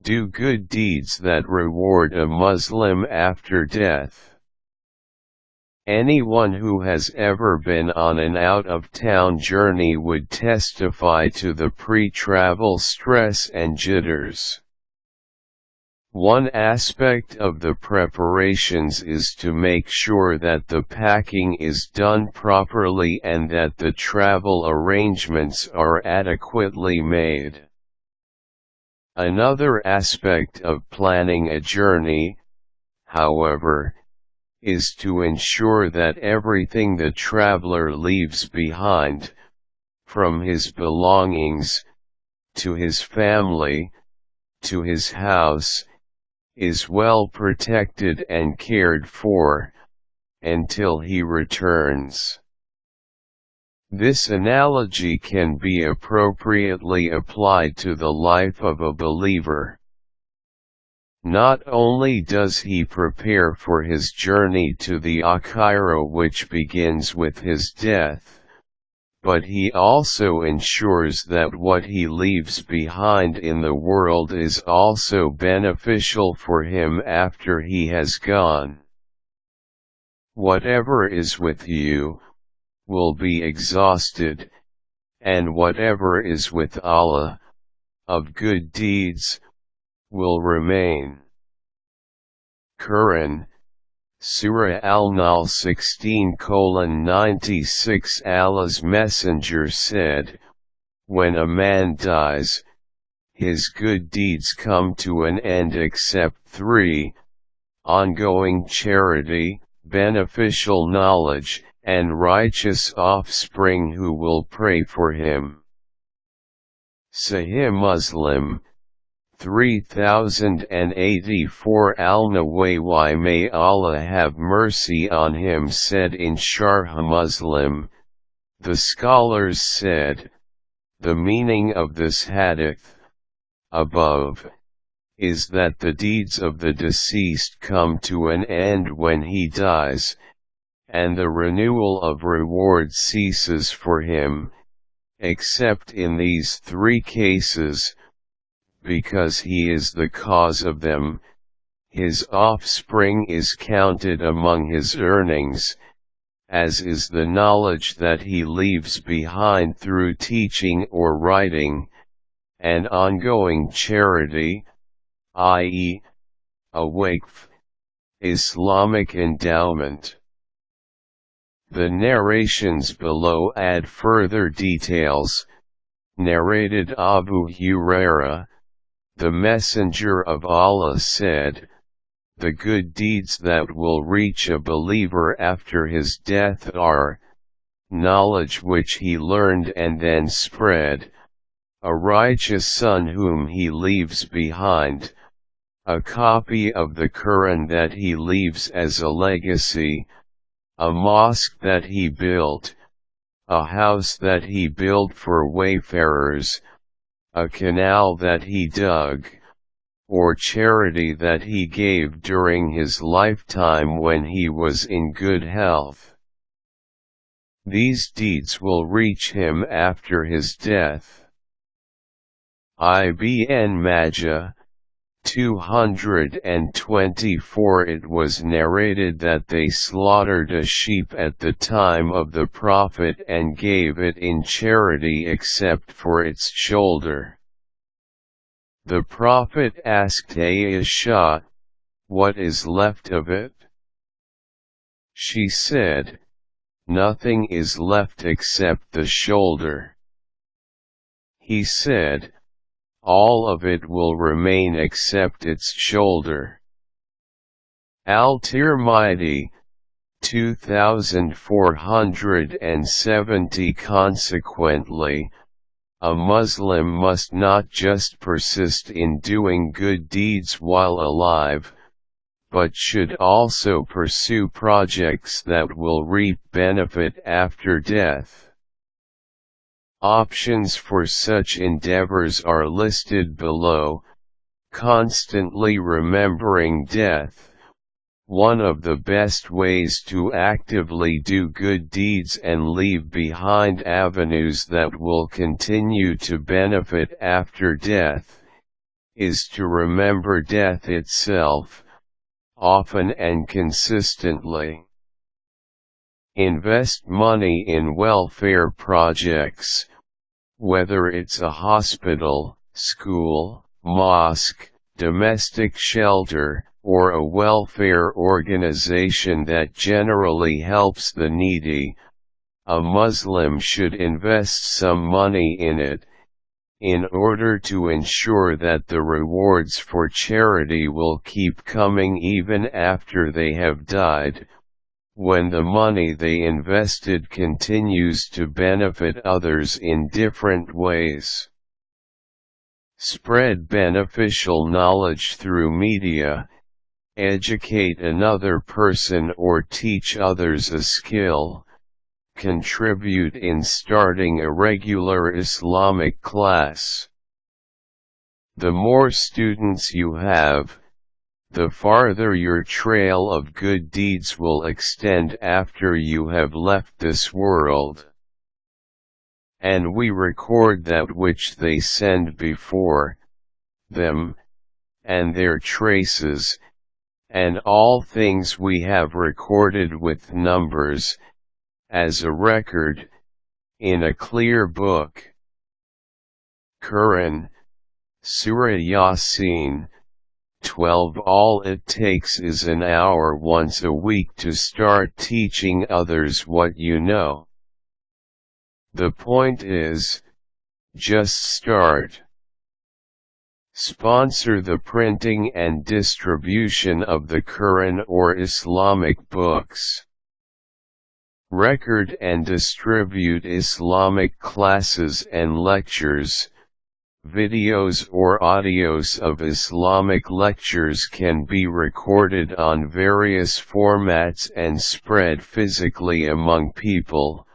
Do good deeds that reward a Muslim after death. Anyone who has ever been on an out-of-town journey would testify to the pre-travel stress and jitters. One aspect of the preparations is to make sure that the packing is done properly and that the travel arrangements are adequately made. Another aspect of planning a journey, however, is to ensure that everything the traveler leaves behind, from his belongings, to his family, to his house, is well protected and cared for, until he returns. This analogy can be appropriately applied to the life of a believer. Not only does he prepare for his journey to the Akhirah, which begins with his death, but he also ensures that what he leaves behind in the world is also beneficial for him after he has gone. Whatever is with you will be exhausted, and whatever is with Allah, of good deeds, will remain. Quran, Surah Al-Nahl 16:96. Allah's Messenger said, "When a man dies, his good deeds come to an end except three: ongoing charity, beneficial knowledge, and righteous offspring who will pray for him." Sahih Muslim 3084. Al-Nawawi, may Allah have mercy on him, said in Sharh Muslim, the scholars said, the meaning of this hadith, above, is that the deeds of the deceased come to an end when he dies, and the renewal of reward ceases for him, except in these three cases: because he is the cause of them, his offspring is counted among his earnings, as is the knowledge that he leaves behind through teaching or writing, and ongoing charity, i.e., a waqf, Islamic endowment. The narrations below add further details. Narrated Abu Hurairah, the Messenger of Allah said, "The good deeds that will reach a believer after his death are: knowledge which he learned and then spread, a righteous son whom he leaves behind, a copy of the Quran that he leaves as a legacy, a mosque that he built, a house that he built for wayfarers, a canal that he dug, or charity that he gave during his lifetime when he was in good health. These deeds will reach him after his death." Ibn Majah 224. It was narrated that they slaughtered a sheep at the time of the Prophet and gave it in charity except for its shoulder. The Prophet asked Aisha, "What is left of it?" She said, "Nothing is left except the shoulder." He said, "All of it will remain except its shoulder." Al-Tirmidhi 2470. Consequently, a Muslim must not just persist in doing good deeds while alive, but should also pursue projects that will reap benefit after death. Options for such endeavors are listed below. Constantly remembering death. One of the best ways to actively do good deeds and leave behind avenues that will continue to benefit after death is to remember death itself, often and consistently. Invest money in welfare projects, whether it's a hospital, school, mosque, domestic shelter, or a welfare organization that generally helps the needy. A Muslim should invest some money in it, in order to ensure that the rewards for charity will keep coming even after they have died, when the money they invested continues to benefit others in different ways. Spread beneficial knowledge through media, educate another person or teach others a skill, contribute in starting a regular Islamic class. The more students you have, the farther your trail of good deeds will extend after you have left this world. And we record that which they send before them, and their traces, and all things we have recorded with numbers, as a record, in a clear book. Quran, Surah Yasin, 12. All it takes is an hour once a week to start teaching others what you know. The point is, just start. Sponsor the printing and distribution of the Quran or Islamic books. Record and distribute Islamic classes and lectures. Videos or audios of Islamic lectures can be recorded on various formats and spread physically among people,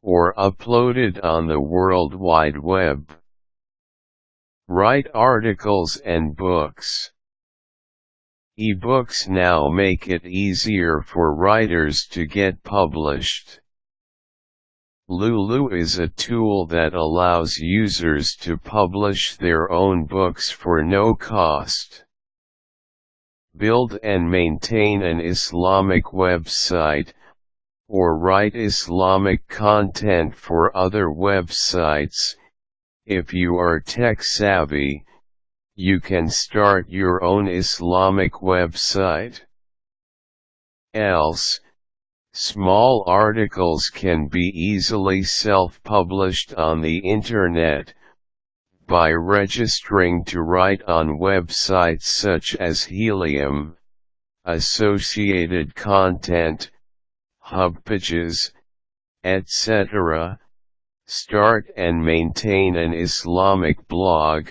or uploaded on the World Wide Web. Write articles and books. E-books now make it easier for writers to get published. Lulu is a tool that allows users to publish their own books for no cost. Build and maintain an Islamic website, or write Islamic content for other websites. If you are tech-savvy, you can start your own Islamic website. Else, small articles can be easily self-published on the Internet, by registering to write on websites such as Helium, Associated Content, HubPages, etc. Start and maintain an Islamic blog,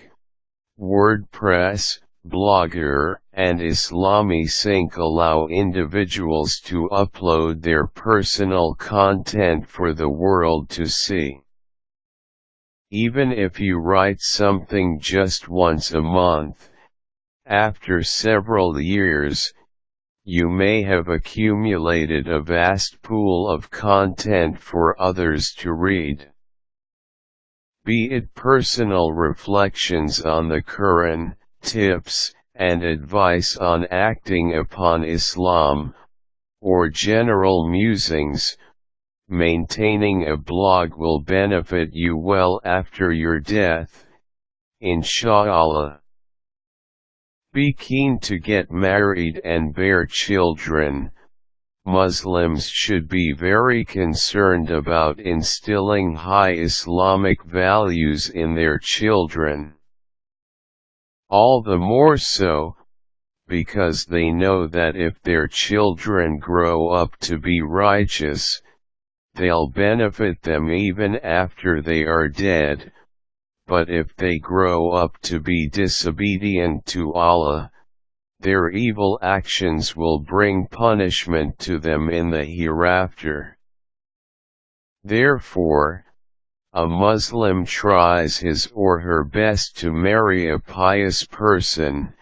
WordPress, Blogger, and Islami Sync allow individuals to upload their personal content for the world to see. Even if you write something just once a month, after several years, you may have accumulated a vast pool of content for others to read. Be it personal reflections on the Quran, tips, and advice on acting upon Islam, or general musings, maintaining a blog will benefit you well after your death, inshallah. Be keen to get married and bear children. Muslims should be very concerned about instilling high Islamic values in their children. All the more so, because they know that if their children grow up to be righteous, they'll benefit them even after they are dead. But if they grow up to be disobedient to Allah, their evil actions will bring punishment to them in the hereafter. Therefore, a Muslim tries his or her best to marry a pious person,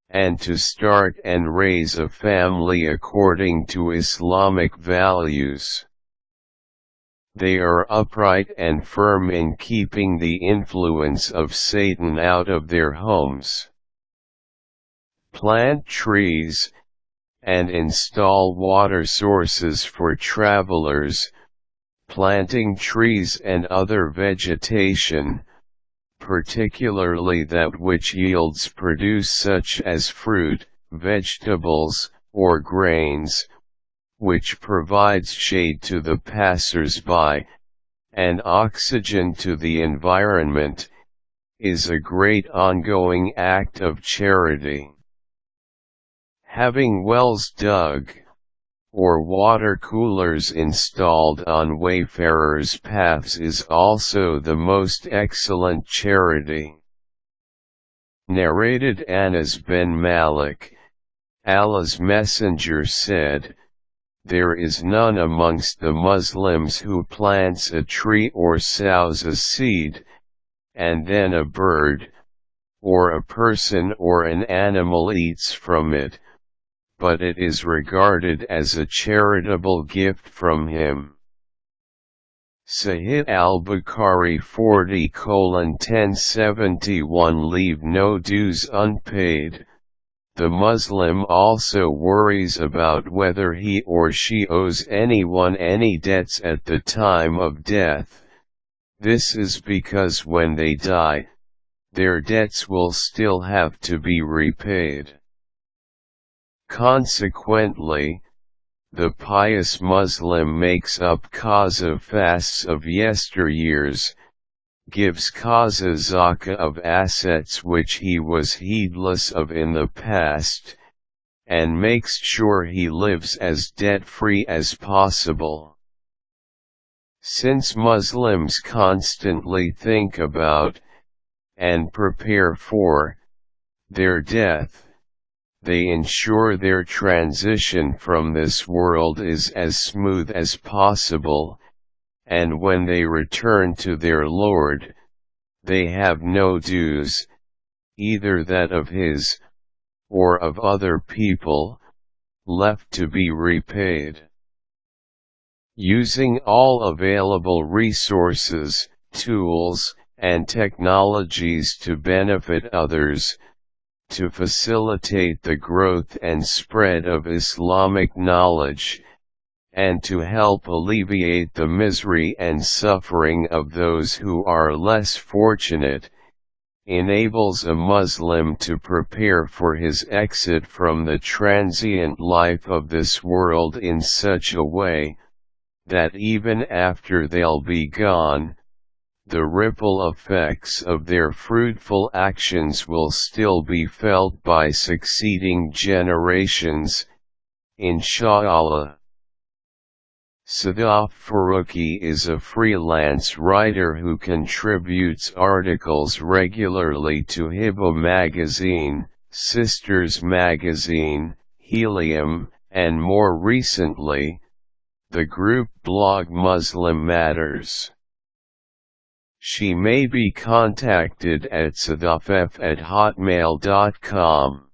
and to start and raise a family according to Islamic values. they are upright and firm in keeping the influence of Satan out of their homes. Plant trees, and install water sources for travelers. Planting trees and other vegetation, particularly that which yields produce such as fruit, vegetables, or grains, which provides shade to the passers-by, and oxygen to the environment, is a great ongoing act of charity. Having wells dug, or water coolers installed on wayfarers' paths is also the most excellent charity. Narrated Anas ben Malik, Allah's Messenger said, "There is none amongst the Muslims who plants a tree or sows a seed, and then a bird, or a person or an animal eats from it, but it is regarded as a charitable gift from him." Sahih al-Bukhari 40:1071. Leave no dues unpaid. The Muslim also worries about whether he or she owes anyone any debts at the time of death. This is because when they die, their debts will still have to be repaid. Consequently, the pious Muslim makes up qaza fasts of yesteryears, gives qaza zakah of assets which he was heedless of in the past, and makes sure he lives as debt-free as possible. Since Muslims constantly think about, and prepare for, their death, they ensure their transition from this world is as smooth as possible, and when they return to their Lord, they have no dues, either that of his, or of other people, left to be repaid. Using all available resources, tools, and technologies to benefit others, to facilitate the growth and spread of Islamic knowledge, and to help alleviate the misery and suffering of those who are less fortunate, enables a Muslim to prepare for his exit from the transient life of this world in such a way, that even after they'll be gone, the ripple effects of their fruitful actions will still be felt by succeeding generations, Insha'Allah. Sadaf Farooqi is a freelance writer who contributes articles regularly to Hiba magazine, Sisters magazine, Helium, and more recently, the group blog Muslim Matters. She may be contacted at sadaff@hotmail.com.